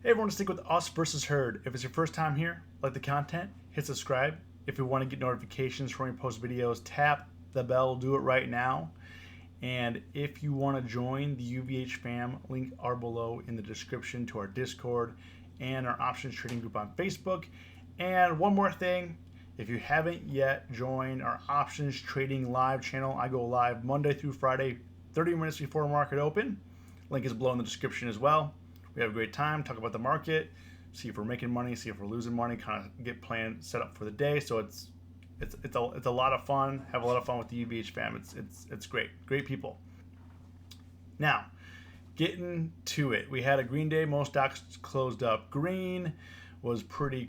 Hey everyone, stick with us versus herd. If it's your first time here, like the content, hit subscribe. If you want to get notifications when we post videos, tap the bell, do it right now. And if you want to join the UVH fam, link are below in the description to our Discord and our options trading group on Facebook. And one more thing, if you haven't yet joined our options trading live channel, I go live Monday through Friday, 30 minutes before market open. Link is below in the description as well. We have a great time, talk about the market, see if we're making money, see if we're losing money, kind of get plan set up for the day. So it's a lot of fun. Have a lot of fun with the UVH fam. It's great people. Now, getting to it, we had a green day. Most stocks closed up green. Was pretty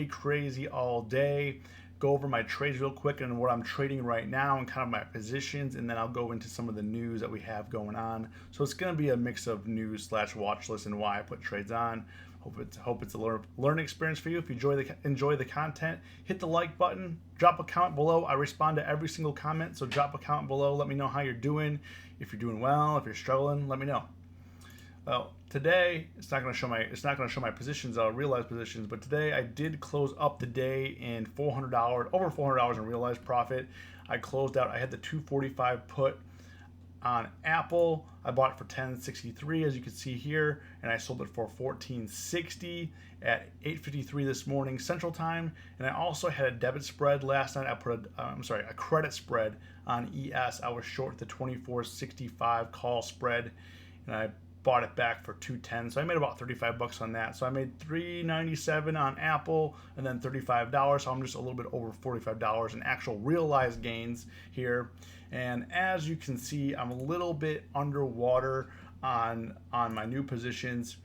crazy all day. Go over my trades real quick and what I'm trading right now and kind of my positions, and then I'll go into some of the news that we have going on. So it's going to be a mix of news / watch list and why I put trades on. Hope it's a learning experience for you. If you enjoy the content, hit the like button, drop a comment below. I respond to every single comment, so drop a comment below. Let me know how you're doing. If you're doing well, if you're struggling, let me know. Well, today it's not going to show my positions, realized positions, but today I did close up the day in $400, over $400 in realized profit. I closed out. I had the 245 put on Apple. I bought it for $10.63, as you can see here, and I sold it for $14.60 at 8:53 this morning Central Time. And I also had a debit spread last night. I put a credit spread on ES. I was short the 24.65 call spread, and I bought it back for $2.10, so I made about $35 on that. So I made $3.97 on Apple and then $35. So I'm just a little bit over $45 in actual realized gains here. And as you can see, I'm a little bit underwater on my new positions,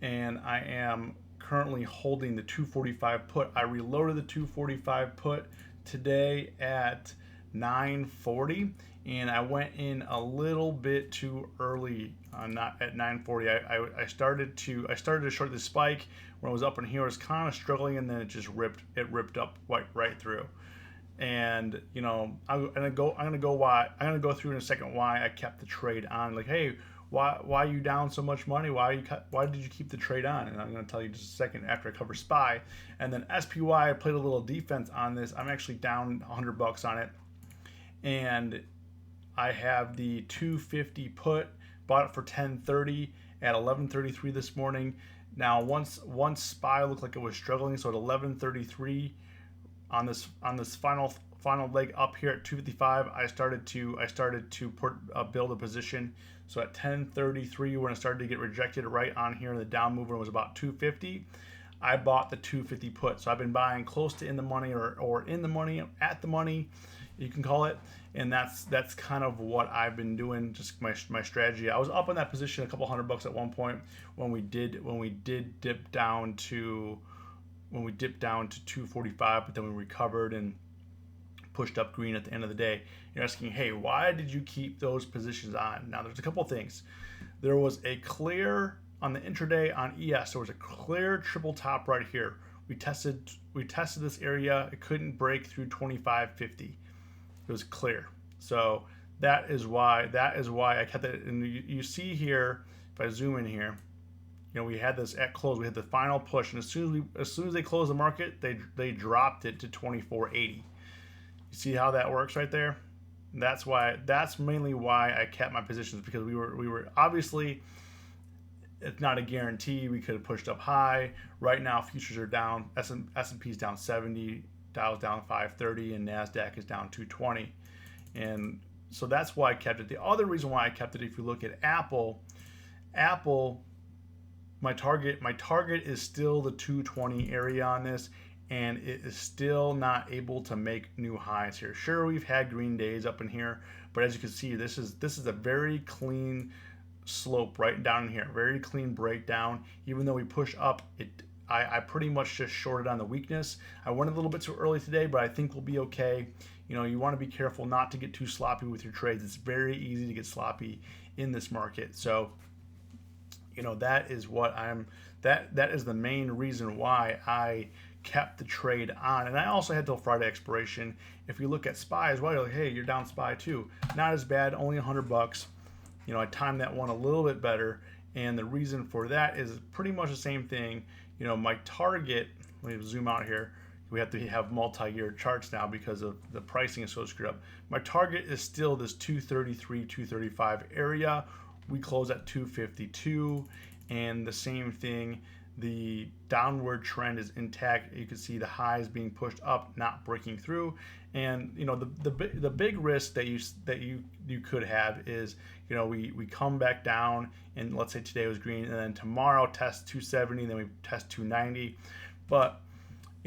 and I am currently holding the 245 put. I reloaded the 245 put today at 9:40, and I went in a little bit too early, not at 9:40. I started to short the spike when I was up in here. I was kind of struggling, and then it ripped up right through. And I'm gonna go through in a second why I kept the trade on. Like, hey, why are you down so much money? Why did you keep the trade on? And I'm gonna tell you just a second after I cover SPY. And then SPY, I played a little defense on this. I'm actually down $100 on it, and I have the 250 put, bought it for $10.30 at 11:33 this morning. Now once SPY looked like it was struggling, so at 11:33 on this final leg up here at 255, I started to build a position. So at 10:33, when it started to get rejected right on here, the down mover was about 250. I bought the 250 put. So I've been buying close to in the money or in the money, at the money, you can call it. And that's kind of what I've been doing, just my strategy. I was up in that position a couple $100 at one point when we did dip down to 245, but then we recovered and pushed up green at the end of the day. You're asking, hey, why did you keep those positions on? Now there's a couple things. There was a clear on the intraday on ES. There was a clear triple top right here. We tested this area. It couldn't break through 25.50. It was clear. So that is why I kept it. And you see here, if I zoom in here, we had this at close. We had the final push, and as soon as they closed the market, they dropped it to 24.80. You see how that works right there? That's mainly why I kept my positions, because we were obviously, it's not a guarantee. We could have pushed up high. Right now, futures are down. S&P is down 70, Dow's down 530, and NASDAQ is down 220. And so that's why I kept it. The other reason why I kept it, if you look at Apple, my target is still the 220 area on this, and it is still not able to make new highs here. Sure, we've had green days up in here, but as you can see, this is a very clean slope right down in here, very clean breakdown. Even though we push up, I pretty much just shorted on the weakness. I went a little bit too early today, but I think we'll be okay. You want to be careful not to get too sloppy with your trades. It's very easy to get sloppy in this market. So that is that is the main reason why I kept the trade on. And I also had till Friday expiration. If you look at SPY as well, you're like, hey, you're down SPY too. Not as bad, only $100. I timed that one a little bit better, And the reason for that is pretty much the same thing. My target, let me zoom out here. We have to have multi-year charts now because of the pricing is so screwed up. My target is still this 233, 235 area. We close at 252, and the same thing, the downward trend is intact. You can see the highs being pushed up, not breaking through. And the big risk that you could have is we come back down, and let's say today was green, and then tomorrow test 270, then we test 290. But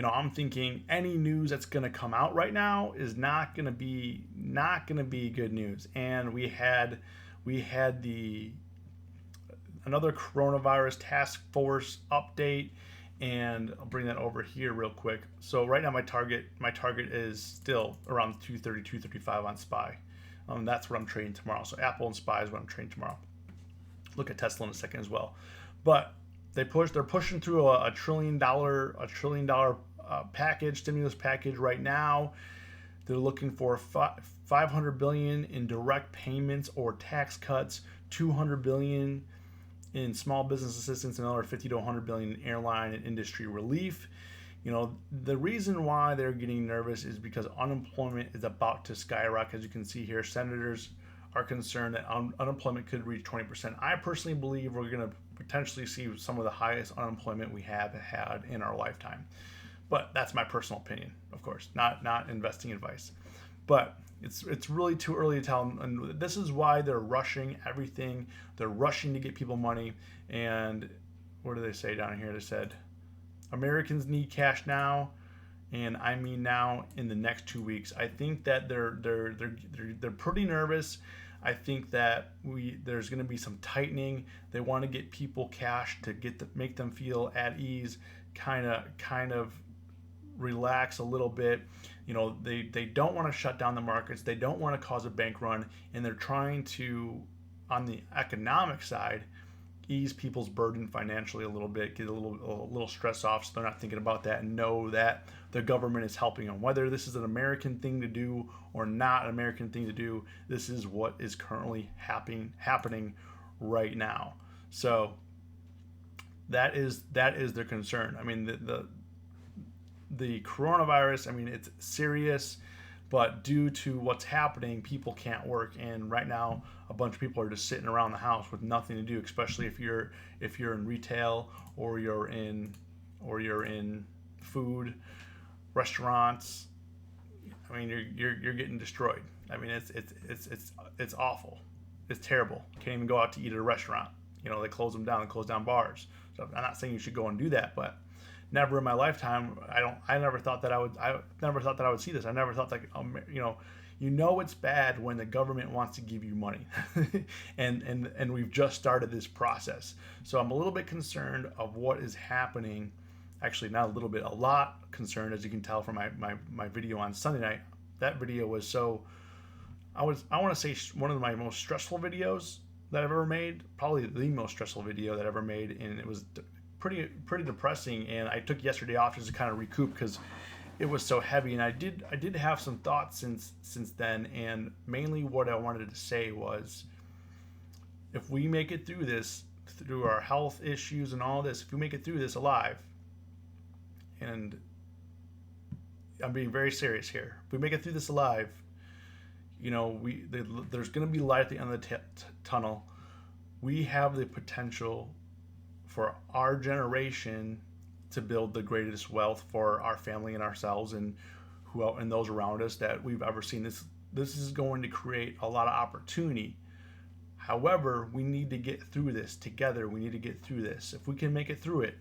I'm thinking any news that's going to come out right now is not going to be good news. And we had another coronavirus task force update, and I'll bring that over here real quick. So right now my target is still around 230, 235 on SPY. That's what I'm trading tomorrow. So Apple and SPY is what I'm trading tomorrow. Look at Tesla in a second as well. But they're pushing through a $1 trillion package, stimulus package right now. They're looking for $500 billion in direct payments or tax cuts, $200 billion in small business assistance, and another $50 to $100 billion in airline and industry relief. The reason why they're getting nervous is because unemployment is about to skyrocket. As you can see here, senators are concerned that unemployment could reach 20%. I personally believe we're going to potentially see some of the highest unemployment we have had in our lifetime. But that's my personal opinion, of course, not investing advice. But it's really too early to tell, and this is why they're rushing everything. They're rushing to get people money. And what do they say down here? They said Americans need cash now, and I mean now in the next 2 weeks. I think that they're pretty nervous. I think that there's going to be some tightening. They want to get people cash to make them feel at ease, kind of relax a little bit. They don't want to shut down the markets. They don't want to cause a bank run, and they're trying to, on the economic side, ease people's burden financially a little bit, get a little stress off, so they're not thinking about that, and know that the government is helping them. Whether this is an American thing to do or not an American thing to do, this is what is currently happening right now. So that is their concern. I mean, the coronavirus, I mean, it's serious, but due to what's happening, people can't work, and right now a bunch of people are just sitting around the house with nothing to do, especially if you're in retail or you're in food, restaurants. I mean, you're getting destroyed. I mean, it's awful. It's terrible. Can't even go out to eat at a restaurant. They close them down. They close down bars. So I'm not saying you should go and do that, but never in my lifetime. I never thought that I would see this. I never thought that it's bad when the government wants to give you money, and we've just started this process. So I'm a little bit concerned of what is happening. Actually, not a little bit, a lot concerned, as you can tell from my video on Sunday night. That video was so, I want to say, one of my most stressful videos that I've ever made, probably the most stressful video that I've ever made, and it was pretty depressing. And I took yesterday off just to kind of recoup because it was so heavy, and I did have some thoughts since then. And mainly what I wanted to say was, if we make it through this, through our health issues and all this, if we make it through this alive, and I'm being very serious here, if we make it through this alive, there's going to be light at the end of the tunnel. We have the potential for our generation to build the greatest wealth for our family and ourselves and those around us that we've ever seen. This is going to create a lot of opportunity. However, we need to get through this together. We need to get through this. If we can make it through it,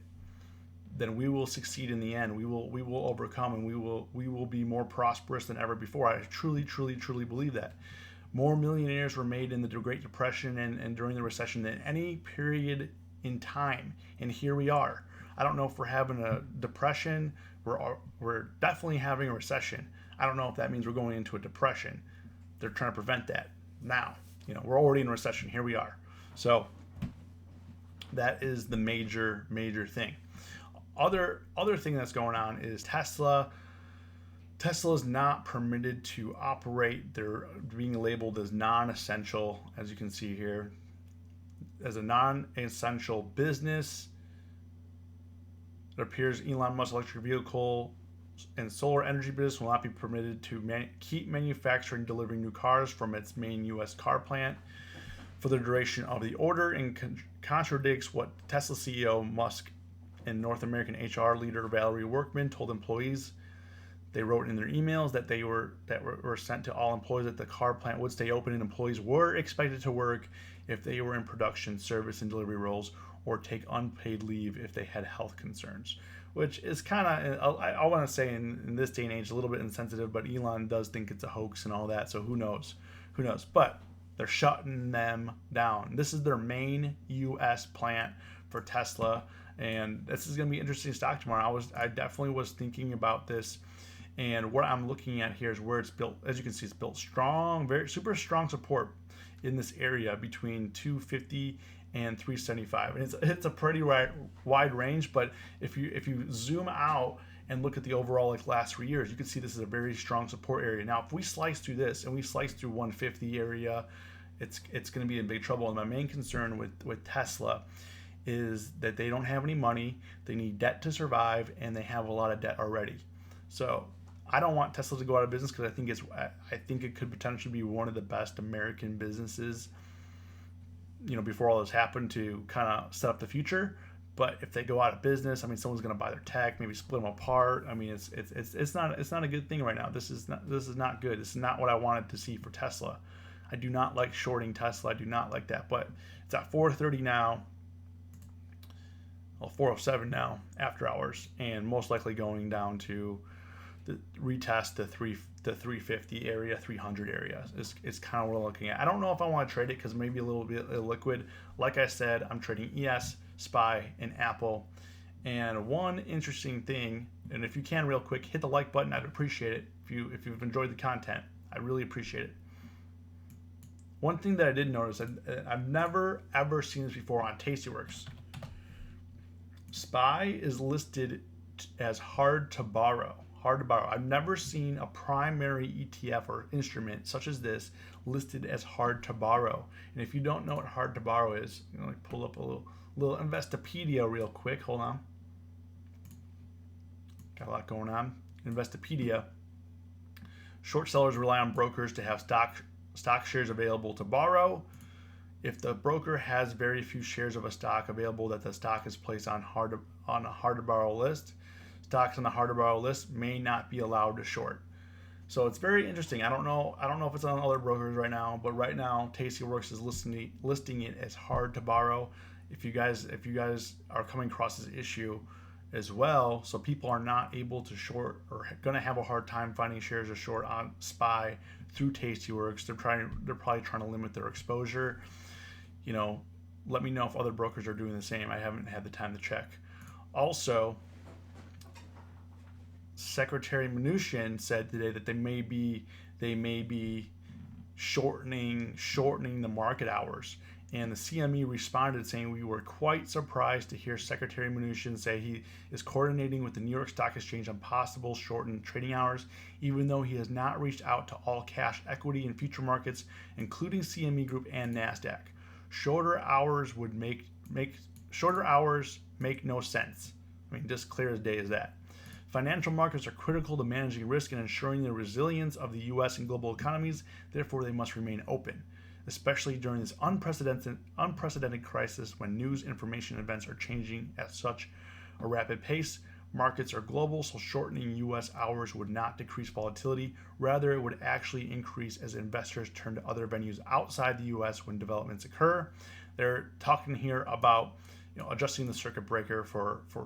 then we will succeed in the end. We will overcome, and we will be more prosperous than ever before. I truly believe that. More millionaires were made in the Great Depression and during the recession than any period in time, and here we are. I don't know if we're having a depression. We're definitely having a recession. I don't know if that means we're going into a depression. They're trying to prevent that now. We're already in a recession. Here we are. So that is the major thing. Other thing that's going on is Tesla. Tesla is not permitted to operate. They're being labeled as non-essential, as you can see here. as a non-essential business. It appears Elon Musk's electric vehicle and solar energy business will not be permitted to keep manufacturing and delivering new cars from its main U.S. car plant for the duration of the order, and contradicts what Tesla CEO Musk and North American HR leader Valerie Workman told employees. They wrote in their emails that were sent to all employees that the car plant would stay open and employees were expected to work if they were in production, service, and delivery roles, or take unpaid leave if they had health concerns. Which is kind of, I want to say in this day and age, a little bit insensitive, but Elon does think it's a hoax and all that, so who knows? Who knows? But they're shutting them down. This is their main U.S. plant for Tesla, and this is going to be interesting stock tomorrow. I definitely was thinking about this, and what I'm looking at here is where it's built. As you can see, it's built strong, very super strong support in this area between 250 and 375, and it's a pretty wide range. But if you zoom out and look at the overall like last 3 years, you can see this is a very strong support area. Now, if we slice through this and we slice through 150 area, it's going to be in big trouble. And my main concern with Tesla is that they don't have any money, they need debt to survive, and they have a lot of debt already. So I don't want Tesla to go out of business because I think it could potentially be one of the best American businesses, before all this happened, to kind of set up the future. But if they go out of business, I mean, someone's going to buy their tech, maybe split them apart. I mean, it's not a good thing right now. This is not good. This is not what I wanted to see for Tesla. I do not like shorting Tesla. I do not like that. But it's at 430 now. Well, 407 now after hours, and most likely going down to the retest the 350 area, 300 area is kind of what I'm looking at. I don't know if I want to trade it because maybe a little bit illiquid. Like I said, I'm trading ES, SPY, and Apple. And one interesting thing, and if you can real quick, hit the like button. I'd appreciate it if you've enjoyed the content. I really appreciate it. One thing that I did notice, I've never ever seen this before on Tastyworks. SPY is listed as hard to borrow. I've never seen a primary ETF or instrument such as this listed as hard to borrow. And if you don't know what hard to borrow is, pull up a little Investopedia real quick. Hold on. Got a lot going on. Investopedia. Short sellers rely on brokers to have stock shares available to borrow. If the broker has very few shares of a stock available, that the stock is placed on a hard to borrow list. Stocks on the hard to borrow list may not be allowed to short. So it's very interesting. I don't know if it's on other brokers right now, but right now Tastyworks is listing it as hard to borrow. If you guys are coming across this issue as well, so people are not able to short or going to have a hard time finding shares to short on SPY through Tastyworks. They're probably trying to limit their exposure. Let me know if other brokers are doing the same. I haven't had the time to check. Also, Secretary Mnuchin said today that they may be shortening the market hours. And the CME responded saying, "We were quite surprised to hear Secretary Mnuchin say he is coordinating with the New York Stock Exchange on possible shortened trading hours, even though he has not reached out to all cash, equity, and future markets, including CME Group and NASDAQ. Shorter hours make no sense." I mean, just clear as day as that. Financial markets are critical to managing risk and ensuring the resilience of the U.S. and global economies. Therefore, they must remain open, especially during this unprecedented crisis when news, information, and events are changing at such a rapid pace. Markets are global, so shortening U.S. hours would not decrease volatility. Rather, it would actually increase as investors turn to other venues outside the U.S. when developments occur. They're talking here about adjusting the circuit breaker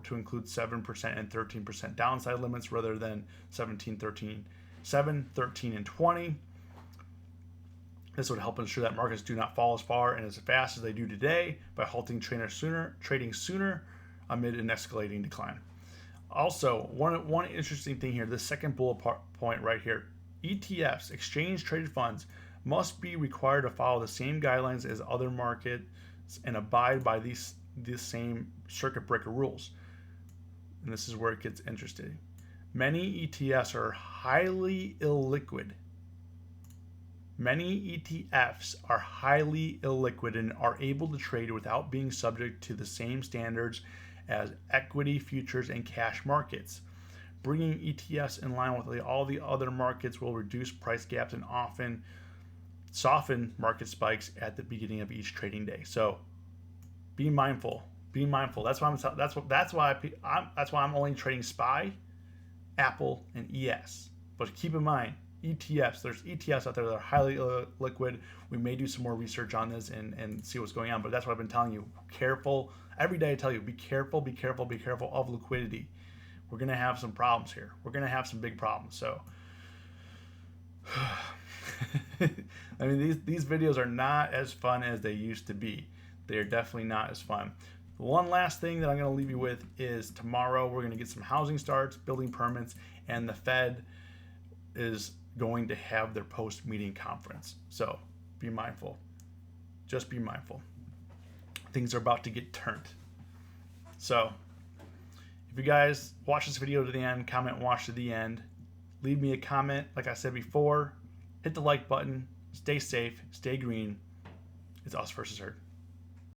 to include 7% and 13% downside limits rather than 7, 13, and 20. This would help ensure that markets do not fall as far and as fast as they do today by halting trading sooner amid an escalating decline. Also, one interesting thing here, the second bullet point right here, ETFs, exchange traded funds, must be required to follow the same guidelines as other markets and abide by these same circuit breaker rules. And this is where it gets interesting. Many ETFs are highly illiquid. Many ETFs are highly illiquid and are able to trade without being subject to the same standards as equity, futures, and cash markets. Bringing ETFs in line with all the other markets will reduce price gaps and often soften market spikes at the beginning of each trading day. So be mindful. Be mindful. That's why I'm only trading SPY, Apple, and ES. But keep in mind, ETFs. There's ETFs out there that are highly liquid. We may do some more research on this and see what's going on. But that's what I've been telling you. Careful. Every day I tell you, be careful, be careful, be careful of liquidity. We're going to have some problems here. We're going to have some big problems. So, I mean, these videos are not as fun as they used to be. They are definitely not as fun. The one last thing that I'm going to leave you with is tomorrow we're going to get some housing starts, building permits, and the Fed is going to have their post-meeting conference. So be mindful. Just be mindful. Things are about to get turned. So if you guys watch this video to the end, comment watch to the end, leave me a comment. Like I said before, hit the like button. Stay safe. Stay green. It's us versus herd.